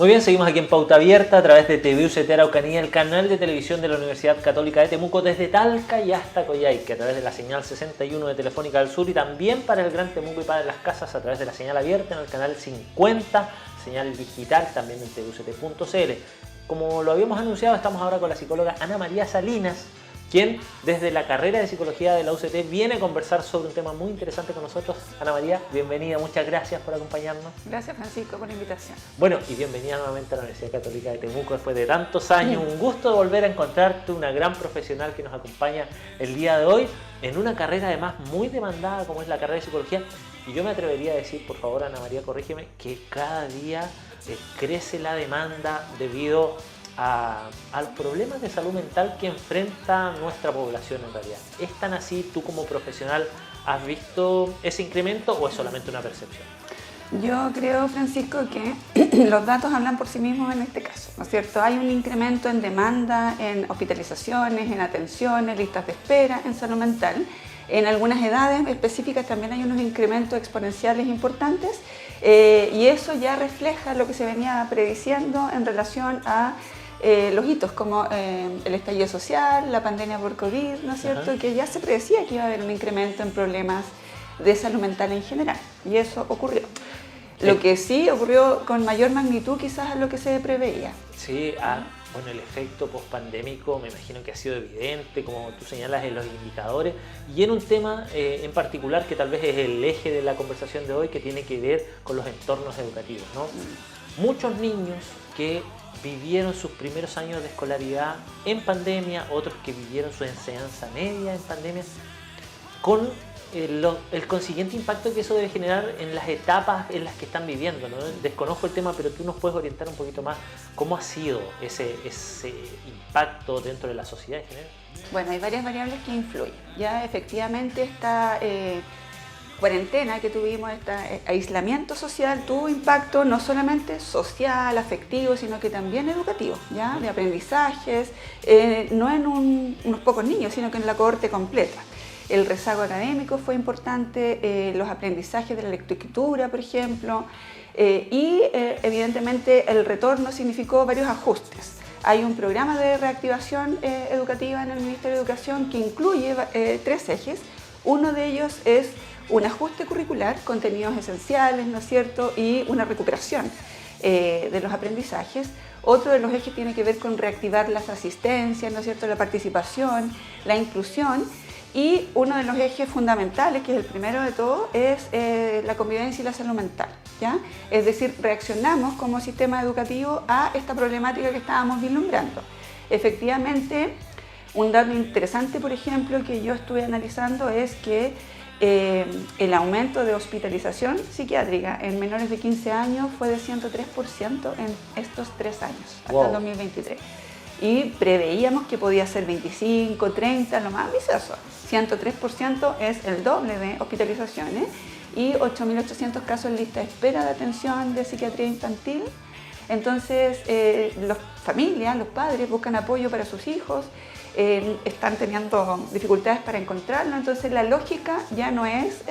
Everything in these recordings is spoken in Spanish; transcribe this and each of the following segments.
Muy bien, seguimos aquí en Pauta Abierta a través de TVUCT Araucanía, el canal de televisión de la Universidad Católica de Temuco, desde Talca y hasta Coyhaique, a través de la señal 61 de Telefónica del Sur y también para el Gran Temuco y para las casas a través de la señal abierta en el canal 50, señal digital también en tvuct.cl. Como lo habíamos anunciado, estamos ahora con la psicóloga Ana María Salinas, quien desde la carrera de Psicología de la UCT viene a conversar sobre un tema muy interesante con nosotros. Ana María, bienvenida, muchas gracias por acompañarnos. Gracias, Francisco, por la invitación. Bueno, y bienvenida nuevamente a la Universidad Católica de Temuco después de tantos años. Un gusto volver a encontrarte, una gran profesional que nos acompaña el día de hoy en una carrera además muy demandada como es la carrera de Psicología. Y yo me atrevería a decir, por favor, Ana María, corrígeme, que cada día crece la demanda debido a los problemas de salud mental que enfrenta nuestra población en realidad. ¿Es tan así? ¿Tú como profesional has visto ese incremento o es solamente una percepción? Yo creo, Francisco, que los datos hablan por sí mismos en este caso, ¿no es cierto? Hay un incremento en demanda, en hospitalizaciones, en atenciones, listas de espera, en salud mental. En algunas edades específicas también hay unos incrementos exponenciales importantes y eso ya refleja lo que se venía prediciendo en relación a los hitos como el estallido social, la pandemia por COVID, ¿no es cierto? Que ya se predecía que iba a haber un incremento en problemas de salud mental en general y eso ocurrió. Lo que sí ocurrió con mayor magnitud quizás a lo que se preveía. Sí, bueno, el efecto pospandémico me imagino que ha sido evidente, como tú señalas en los indicadores, y en un tema en particular que tal vez es el eje de la conversación de hoy, que tiene que ver con los entornos educativos, ¿no? Muchos niños que vivieron sus primeros años de escolaridad en pandemia, otros que vivieron su enseñanza media en pandemia, con el consiguiente impacto que eso debe generar en las etapas en las que están viviendo, ¿no? Desconozco el tema, pero tú nos puedes orientar un poquito más cómo ha sido ese impacto dentro de la sociedad en general. Bueno, hay varias variables que influyen. Ya efectivamente esta cuarentena que tuvimos, este aislamiento social, tuvo impacto no solamente social, afectivo, sino que también educativo, ¿ya? De aprendizajes, no en unos pocos niños, sino que en la cohorte completa. El rezago académico fue importante, los aprendizajes de la lectoescritura, por ejemplo, y evidentemente el retorno significó varios ajustes. Hay un programa de reactivación educativa en el Ministerio de Educación que incluye 3 ejes. Uno de ellos es un ajuste curricular, contenidos esenciales, ¿no es cierto?, y una recuperación de los aprendizajes. Otro de los ejes tiene que ver con reactivar las asistencias, ¿no es cierto?, la participación, la inclusión. Y uno de los ejes fundamentales, que es el primero de todo, es la convivencia y la salud mental, ¿ya? Es decir, reaccionamos como sistema educativo a esta problemática que estábamos vislumbrando. Efectivamente, un dato interesante, por ejemplo, que yo estuve analizando es que el aumento de hospitalización psiquiátrica en menores de 15 años fue de 103% en estos 3 años, hasta el 2023. Y preveíamos que podía ser 25, 30, lo más ambicioso. 103% es el doble de hospitalizaciones y 8.800 casos en lista de espera de atención de psiquiatría infantil. Entonces, las familias, los padres buscan apoyo para sus hijos, están teniendo dificultades para encontrarlo. Entonces, la lógica ya no es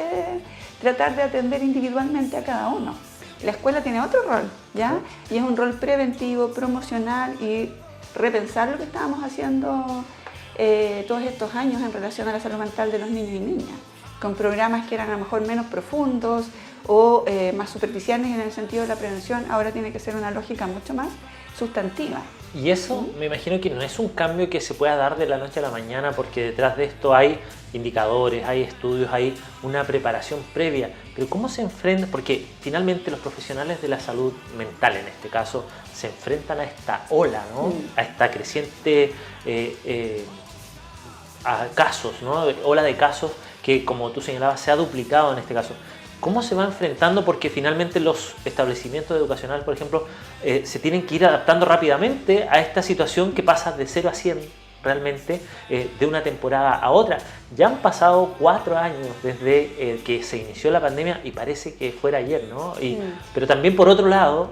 tratar de atender individualmente a cada uno. La escuela tiene otro rol, ¿ya? Y es un rol preventivo, promocional y repensar lo que estábamos haciendo todos estos años en relación a la salud mental de los niños y niñas, con programas que eran a lo mejor menos profundos o más superficiales en el sentido de la prevención. Ahora tiene que ser una lógica mucho más sustantiva. Y eso me imagino que no es un cambio que se pueda dar de la noche a la mañana, porque detrás de esto hay indicadores, hay estudios, hay una preparación previa. Pero ¿cómo se enfrenta? Porque finalmente los profesionales de la salud mental, en este caso, se enfrentan a esta ola, ¿no? A esta creciente a casos, ¿no? Ola de casos que, como tú señalabas, se ha duplicado en este caso. ¿Cómo se va enfrentando? Porque finalmente los establecimientos educacionales, por ejemplo, se tienen que ir adaptando rápidamente a esta situación que pasa de 0 a 100 realmente de una temporada a otra. Ya han pasado 4 años desde que se inició la pandemia y parece que fuera ayer, ¿no? Pero también por otro lado,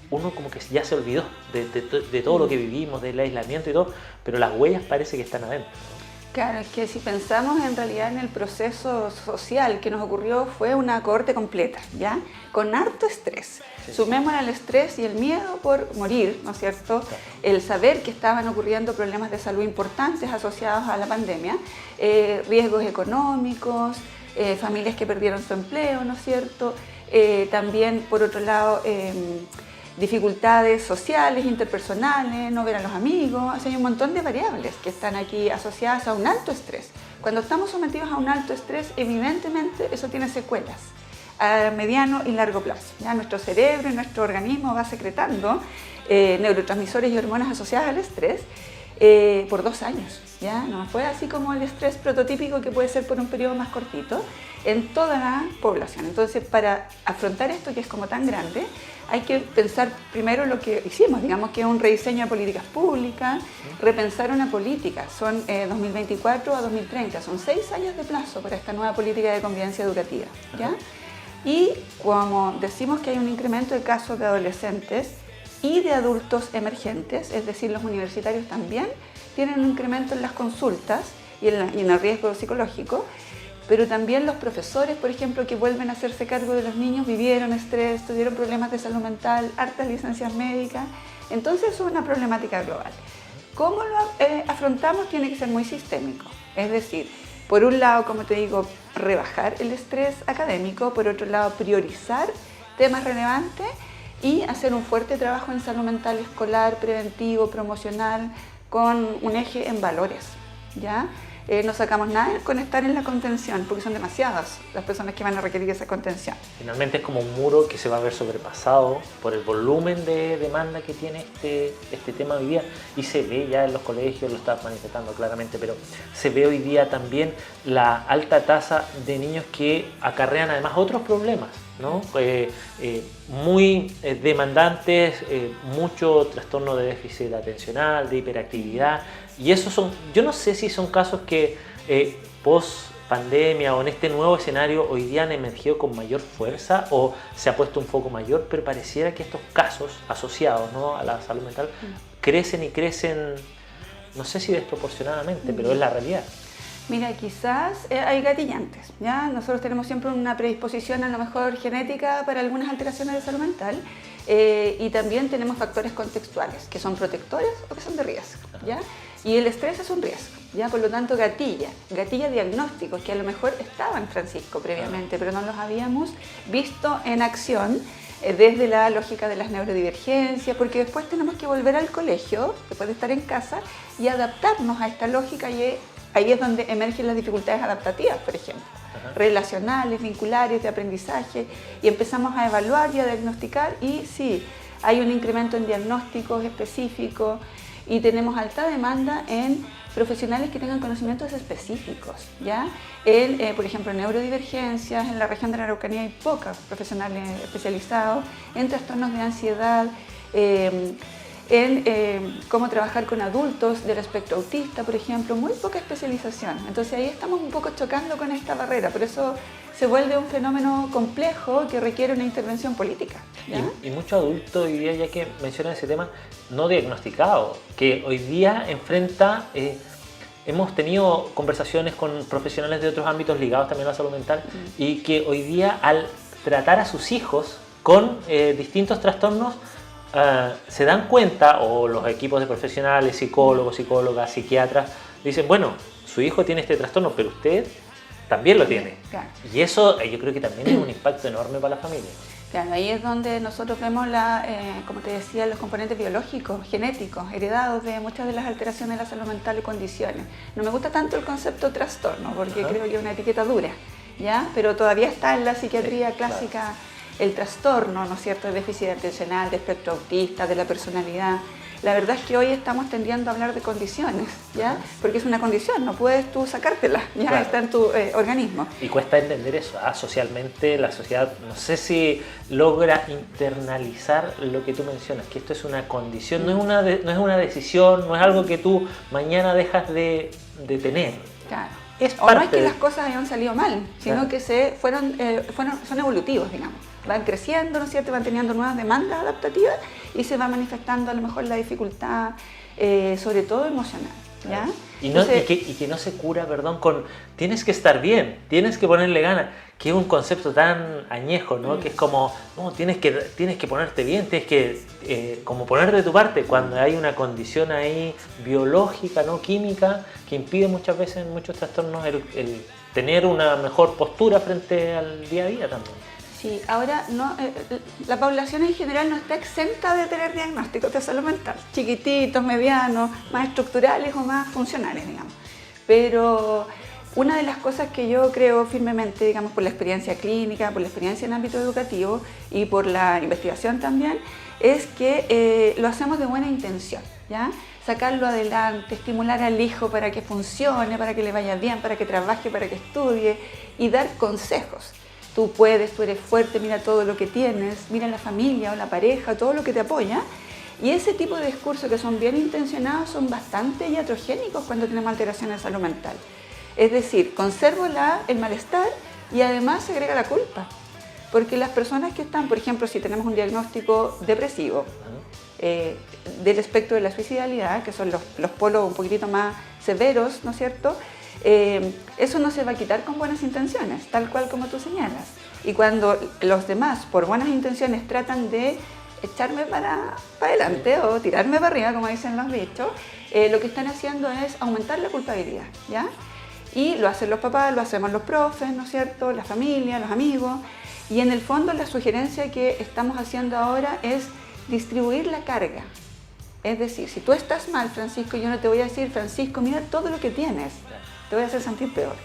uno como que ya se olvidó de todo lo que vivimos, del aislamiento y todo, pero las huellas parece que están adentro, ¿no? Claro, es que si pensamos en realidad en el proceso social que nos ocurrió, fue una cohorte completa, ¿ya? Con harto estrés. Sí. Sumémosle al estrés y el miedo por morir, ¿no es cierto? Claro. El saber que estaban ocurriendo problemas de salud importantes asociados a la pandemia, riesgos económicos, familias que perdieron su empleo, ¿no es cierto? También, por otro lado, dificultades sociales, interpersonales, no ver a los amigos, o sea, hay un montón de variables que están aquí asociadas a un alto estrés. Cuando estamos sometidos a un alto estrés, evidentemente eso tiene secuelas a mediano y largo plazo. ¿Ya? Nuestro cerebro y nuestro organismo va secretando neurotransmisores y hormonas asociadas al estrés por 2 años. ¿Ya? No fue así como el estrés prototípico que puede ser por un periodo más cortito en toda la población. Entonces, para afrontar esto que es como tan grande, hay que pensar primero lo que hicimos, digamos que es un rediseño de políticas públicas, repensar una política. Son 2024 a 2030, son 6 años de plazo para esta nueva política de convivencia educativa. ¿Ya? Y como decimos que hay un incremento de casos de adolescentes y de adultos emergentes, es decir, los universitarios también tienen un incremento en las consultas y en el riesgo psicológico, pero también los profesores, por ejemplo, que vuelven a hacerse cargo de los niños, vivieron estrés, tuvieron problemas de salud mental, hartas licencias médicas, entonces es una problemática global. ¿Cómo lo afrontamos? Tiene que ser muy sistémico, es decir, por un lado, como te digo, rebajar el estrés académico, por otro lado, priorizar temas relevantes y hacer un fuerte trabajo en salud mental escolar, preventivo, promocional, con un eje en valores, ¿ya? No sacamos nada con estar en la contención, porque son demasiadas las personas que van a requerir esa contención. Finalmente es como un muro que se va a ver sobrepasado por el volumen de demanda que tiene este tema hoy día, y se ve ya en los colegios, lo está manifestando claramente, pero se ve hoy día también la alta tasa de niños que acarrean además otros problemas, ¿no? Muy demandantes, mucho trastorno de déficit atencional, de hiperactividad, y esos son, yo no sé si son casos que post pandemia o en este nuevo escenario hoy día han emergido con mayor fuerza o se ha puesto un foco mayor, pero pareciera que estos casos asociados, ¿no?, a la salud mental crecen y crecen, no sé si desproporcionadamente, pero es la realidad. Mira, quizás hay gatillantes, ¿ya? Nosotros tenemos siempre una predisposición a lo mejor genética para algunas alteraciones de salud mental y también tenemos factores contextuales que son protectores o que son de riesgo, ¿ya? Y el estrés es un riesgo, ¿ya? Por lo tanto gatilla diagnósticos que a lo mejor estaban, Francisco, previamente, pero no los habíamos visto en acción desde la lógica de las neurodivergencias, porque después tenemos que volver al colegio, después de estar en casa, y adaptarnos a esta lógica, y ahí es donde emergen las dificultades adaptativas, por ejemplo, relacionales, vinculares, de aprendizaje, y empezamos a evaluar y a diagnosticar, y sí, hay un incremento en diagnósticos específicos, y tenemos alta demanda en profesionales que tengan conocimientos específicos, ¿ya? Por ejemplo, en neurodivergencias, en la región de la Araucanía hay pocos profesionales especializados, en trastornos de ansiedad, en cómo trabajar con adultos del espectro autista, por ejemplo, muy poca especialización. Entonces ahí estamos un poco chocando con esta barrera, por eso se vuelve un fenómeno complejo que requiere una intervención política, ¿ya? Y muchos adultos hoy día, ya que mencionan ese tema, no diagnosticados, que hoy día enfrenta, hemos tenido conversaciones con profesionales de otros ámbitos ligados también a la salud mental, y que hoy día al tratar a sus hijos con distintos trastornos, se dan cuenta, o los equipos de profesionales, psicólogos, psicólogas, psiquiatras, dicen, bueno, su hijo tiene este trastorno, pero usted también lo tiene. Claro. Y eso yo creo que también es un impacto enorme para la familia. Claro, ahí es donde nosotros vemos, como te decía, los componentes biológicos, genéticos, heredados de muchas de las alteraciones de la salud mental y condiciones. No me gusta tanto el concepto trastorno, porque creo que es una etiqueta dura, ¿ya? Pero todavía está en la psiquiatría clásica el trastorno, ¿no es cierto?, de déficit atencional, de espectro autista, de la personalidad. La verdad es que hoy estamos tendiendo a hablar de condiciones, ¿ya? Porque es una condición, no puedes tú sacártela, ya está en tu organismo. Y cuesta entender eso, socialmente la sociedad no sé si logra internalizar lo que tú mencionas, que esto es una condición, no es una decisión, no es algo que tú mañana dejas de tener. Claro. O no es que las cosas hayan salido mal, sino que son evolutivos, digamos. Van creciendo, ¿no es cierto?, van teniendo nuevas demandas adaptativas y se va manifestando a lo mejor la dificultad, sobre todo emocional, ¿ya? Y que no se cura, perdón, con tienes que estar bien, tienes que ponerle ganas, que es un concepto tan añejo, ¿no? Que es como, no, tienes que ponerte bien, tienes que como poner de tu parte cuando hay una condición ahí biológica, ¿no? Química, que impide muchas veces en muchos trastornos el tener una mejor postura frente al día a día también. Sí, ahora no, la población en general no está exenta de tener diagnósticos de salud mental, chiquititos, medianos, más estructurales o más funcionales, digamos. Pero una de las cosas que yo creo firmemente, digamos, por la experiencia clínica, por la experiencia en ámbito educativo y por la investigación también, es que lo hacemos de buena intención, ¿ya? Sacarlo adelante, estimular al hijo para que funcione, para que le vaya bien, para que trabaje, para que estudie y dar consejos. Tú puedes, tú eres fuerte, mira todo lo que tienes, mira la familia o la pareja, todo lo que te apoya. Y ese tipo de discursos que son bien intencionados son bastante iatrogénicos cuando tenemos alteraciones de salud mental. Es decir, conservo el malestar y además se agrega la culpa. Porque las personas que están, por ejemplo, si tenemos un diagnóstico depresivo, del espectro de la suicidalidad, que son los polos un poquitito más severos, ¿no es cierto?, eso no se va a quitar con buenas intenciones, tal cual como tú señalas. Y cuando los demás, por buenas intenciones, tratan de echarme para adelante o tirarme para arriba, como dicen los dichos, lo que están haciendo es aumentar la culpabilidad, ¿ya? Y lo hacen los papás, lo hacemos los profes, ¿no es cierto?, la familia, los amigos. Y en el fondo la sugerencia que estamos haciendo ahora es distribuir la carga. Es decir, si tú estás mal, Francisco, yo no te voy a decir, Francisco, mira todo lo que tienes, te voy a hacer sentir peor.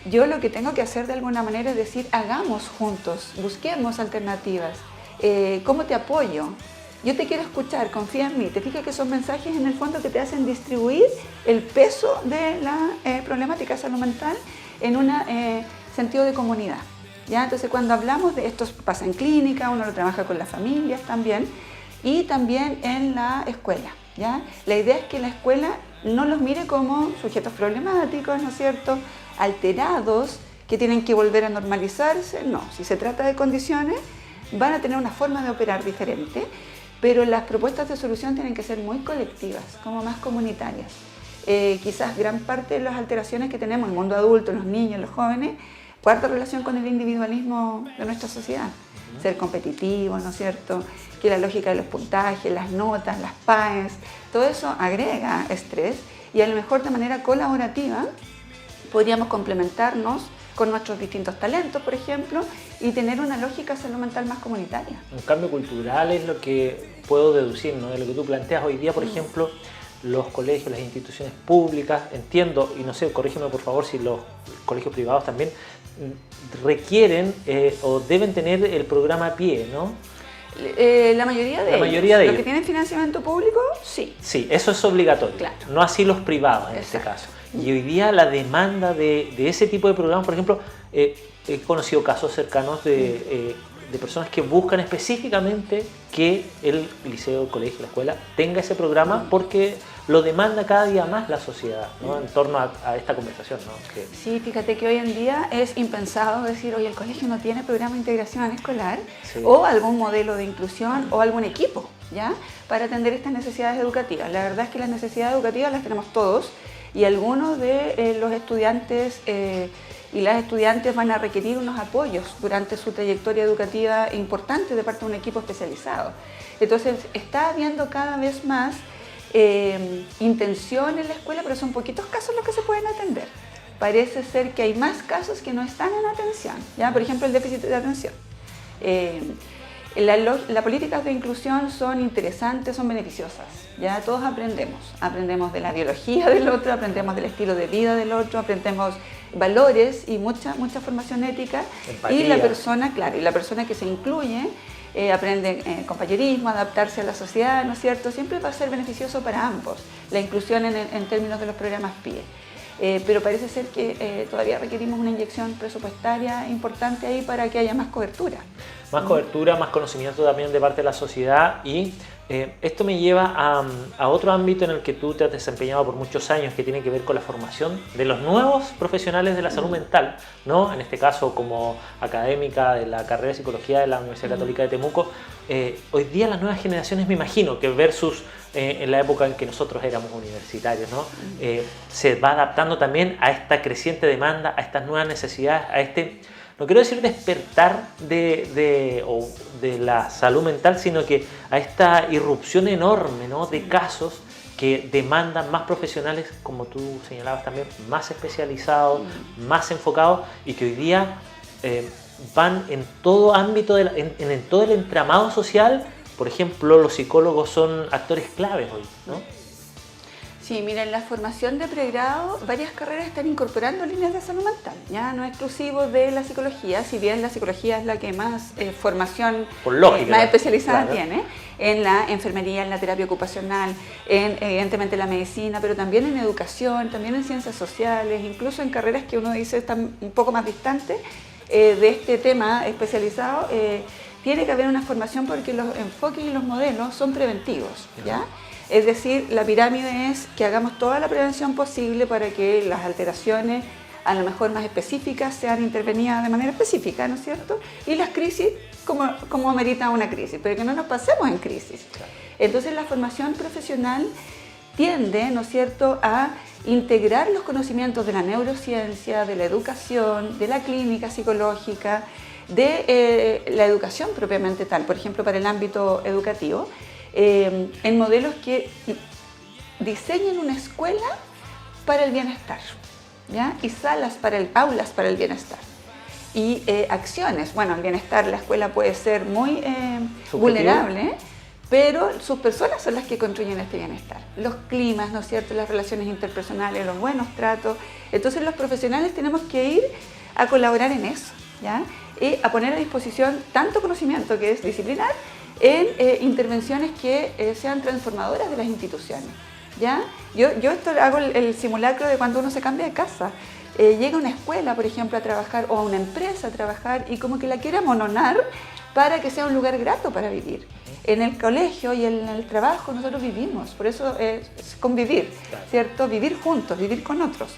Yo lo que tengo que hacer de alguna manera es decir, hagamos juntos, busquemos alternativas. ¿Cómo te apoyo? Yo te quiero escuchar, confía en mí. Te fijas que son mensajes en el fondo que te hacen distribuir el peso de la problemática de salud mental en un sentido de comunidad, ¿ya? Entonces cuando hablamos de esto pasa en clínica, uno lo trabaja con las familias también y también en la escuela, ¿ya? La idea es que la escuela no los mire como sujetos problemáticos, ¿no es cierto?, alterados, que tienen que volver a normalizarse. No, si se trata de condiciones, van a tener una forma de operar diferente, pero las propuestas de solución tienen que ser muy colectivas, como más comunitarias. Quizás gran parte de las alteraciones que tenemos en el mundo adulto, los niños, los jóvenes, guarda relación con el individualismo de nuestra sociedad. Ser competitivos, ¿no es cierto?, que la lógica de los puntajes, las notas, las PAES, todo eso agrega estrés y a lo mejor de manera colaborativa podríamos complementarnos con nuestros distintos talentos, por ejemplo, y tener una lógica salud mental más comunitaria. Un cambio cultural es lo que puedo deducir, ¿no?, de lo que tú planteas hoy día, por ejemplo, los colegios, las instituciones públicas, entiendo, y no sé, corrígeme por favor si los colegios privados también requieren o deben tener el programa a pie, ¿no? La mayoría de ellos. Los que tienen financiamiento público, sí. Sí, eso es obligatorio, claro. No así los privados en este caso. Y hoy día la demanda de ese tipo de programas, por ejemplo, he conocido casos cercanos de personas que buscan específicamente que el liceo, el colegio, la escuela tenga ese programa porque lo demanda cada día más la sociedad, ¿no?, en torno a esta conversación, ¿no? Sí, fíjate que hoy en día es impensado decir, oye, el colegio no tiene programa de integración escolar, sí, o algún modelo de inclusión o algún equipo, ¿ya?, para atender estas necesidades educativas. La verdad es que las necesidades educativas las tenemos todos y algunos de los estudiantes y las estudiantes van a requerir unos apoyos durante su trayectoria educativa importante de parte de un equipo especializado. Entonces está habiendo cada vez más intención en la escuela, pero son poquitos casos los que se pueden atender. Parece ser que hay más casos que no están en atención, ¿ya? Por ejemplo, el déficit de atención. Las políticas de inclusión son interesantes, son beneficiosas, ya todos aprendemos de la biología del otro, aprendemos del estilo de vida del otro, aprendemos valores y mucha formación ética. Empatía. Y la persona, claro, y la persona que se incluye aprende compañerismo, adaptarse a la sociedad, ¿no es cierto? Siempre va a ser beneficioso para ambos, la inclusión en términos de los programas PIE. Pero parece ser que todavía requerimos una inyección presupuestaria importante ahí para que haya más cobertura. Más cobertura, más conocimiento también de parte de la sociedad y esto me lleva a otro ámbito en el que tú te has desempeñado por muchos años que tiene que ver con la formación de los nuevos profesionales de la salud mental, ¿no? En este caso como académica de la carrera de Psicología de la Universidad Católica de Temuco. hoy día las nuevas generaciones, me imagino que versus en la época en que nosotros éramos universitarios, ¿no? Se va adaptando también a esta creciente demanda, a estas nuevas necesidades, a este, no quiero decir despertar de la salud mental, sino que a esta irrupción enorme, ¿no? De casos que demandan más profesionales, como tú señalabas también, más especializados, más enfocados, y que hoy día van en todo ámbito, en todo el entramado social. Por ejemplo, los psicólogos son actores claves hoy, ¿no? Sí, mira, en la formación de pregrado varias carreras están incorporando líneas de salud mental, ya no es exclusivo de la psicología, si bien la psicología es la que más formación por lógica, más especializada claro, tiene, en la enfermería, en la terapia ocupacional, en evidentemente la medicina, pero también en educación, también en ciencias sociales, incluso en carreras que uno dice están un poco más distantes de este tema especializado. Tiene que haber una formación porque los enfoques y los modelos son preventivos, ¿ya? Es decir, la pirámide es que hagamos toda la prevención posible para que las alteraciones, a lo mejor más específicas, sean intervenidas de manera específica, ¿no es cierto? Y las crisis, como amerita una crisis, pero que no nos pasemos en crisis. Entonces, la formación profesional tiende, ¿no es cierto?, a integrar los conocimientos de la neurociencia, de la educación, de la clínica psicológica, de la educación propiamente tal, por ejemplo, para el ámbito educativo, en modelos que diseñen una escuela para el bienestar, ¿ya? Y aulas para el bienestar. Y acciones, bueno, el bienestar, la escuela puede ser muy vulnerable, pero sus personas son las que construyen este bienestar. Los climas, ¿no es cierto?, las relaciones interpersonales, los buenos tratos. Entonces los profesionales tenemos que ir a colaborar en eso, ¿ya? Y a poner a disposición tanto conocimiento que es disciplinar en intervenciones que sean transformadoras de las instituciones, ¿ya? Yo esto hago el simulacro de cuando uno se cambia de casa. Llega a una escuela, por ejemplo, a trabajar, o a una empresa a trabajar, y como que la quiere amononar para que sea un lugar grato para vivir. En el colegio y en el trabajo nosotros vivimos, por eso es convivir, ¿cierto? Vivir juntos, vivir con otros.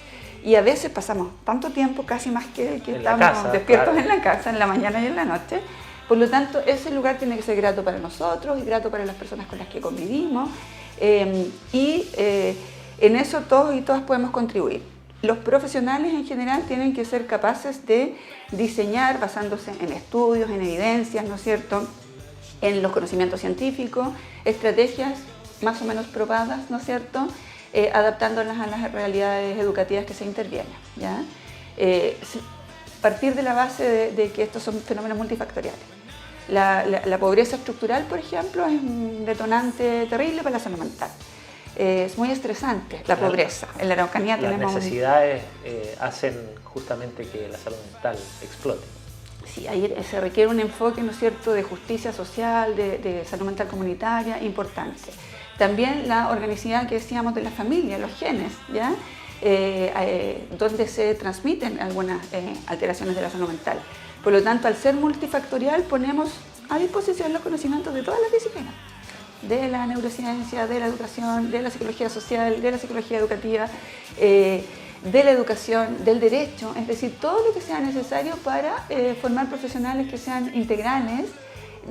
Y a veces pasamos tanto tiempo, casi más que el que estamos casa, despiertos, claro, en la casa, en la mañana y en la noche. Por lo tanto, ese lugar tiene que ser grato para nosotros y grato para las personas con las que convivimos. En eso todos y todas podemos contribuir. Los profesionales en general tienen que ser capaces de diseñar, basándose en estudios, en evidencias, ¿no es cierto?, en los conocimientos científicos, estrategias más o menos probadas, ¿no es cierto?, adaptándolas a las realidades educativas que se intervienen, ¿ya? Partir de la base de que estos son fenómenos multifactoriales. La pobreza estructural, por ejemplo, es un detonante terrible para la salud mental. Es muy estresante la pobreza. En la Araucanía tenemos... Las necesidades hacen justamente que la salud mental explote. Sí, ahí se requiere un enfoque, ¿no es cierto?, de justicia social, de salud mental comunitaria, importante. También la organicidad que decíamos de la familia, los genes, ¿ya? Donde se transmiten algunas alteraciones de la salud mental. Por lo tanto, al ser multifactorial, ponemos a disposición los conocimientos de todas las disciplinas, de la neurociencia, de la educación, de la psicología social, de la psicología educativa, de la educación, del derecho, es decir, todo lo que sea necesario para formar profesionales que sean integrales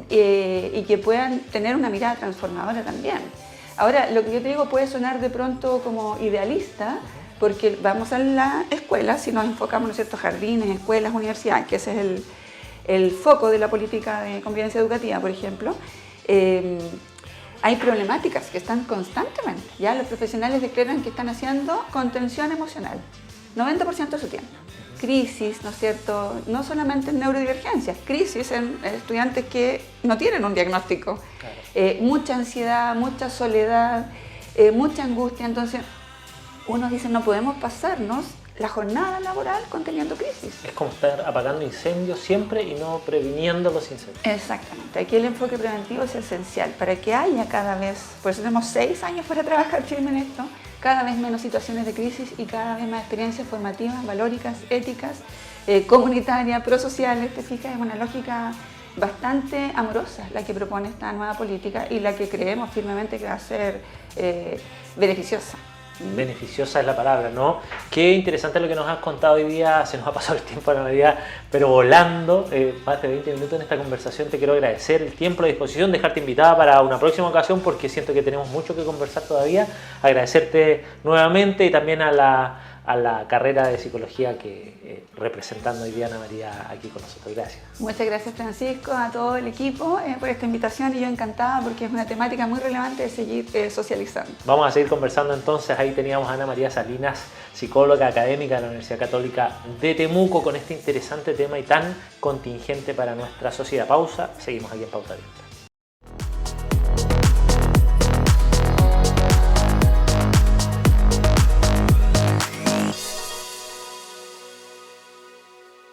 y que puedan tener una mirada transformadora también. Ahora, lo que yo te digo puede sonar de pronto como idealista, porque vamos a la escuela, si nos enfocamos, ¿no es cierto?, jardines, escuelas, universidades, que ese es el foco de la política de convivencia educativa, por ejemplo. Hay problemáticas que están constantemente, ya los profesionales declaran que están haciendo contención emocional, 90% de su tiempo. Crisis, ¿no es cierto?, no solamente en neurodivergencias, crisis en estudiantes que no tienen un diagnóstico, claro. Mucha ansiedad, mucha soledad, mucha angustia. Entonces uno dice, no podemos pasarnos la jornada laboral conteniendo crisis. Es como estar apagando incendios siempre y no previniendo los incendios. Exactamente, aquí el enfoque preventivo es esencial para que haya cada vez, por eso tenemos 6 años para trabajar firme en esto, cada vez menos situaciones de crisis y cada vez más experiencias formativas, valóricas, éticas, comunitarias, prosociales. Te fijas, es una lógica bastante amorosa la que propone esta nueva política y la que creemos firmemente que va a ser beneficiosa. Beneficiosa es la palabra, ¿no? Qué interesante lo que nos has contado hoy día. Se nos ha pasado el tiempo, Ana María, pero volando. Más de 20 minutos en esta conversación. Te quiero agradecer el tiempo, la disposición, dejarte invitada para una próxima ocasión porque siento que tenemos mucho que conversar todavía. Agradecerte nuevamente y también a la carrera de psicología que representando hoy día Ana María aquí con nosotros. Gracias. Muchas gracias, Francisco, a todo el equipo por esta invitación y yo encantada porque es una temática muy relevante de seguir socializando. Vamos a seguir conversando entonces. Ahí teníamos a Ana María Salinas, psicóloga académica de la Universidad Católica de Temuco, con este interesante tema y tan contingente para nuestra sociedad. Pausa, seguimos aquí en Pauta Abierta.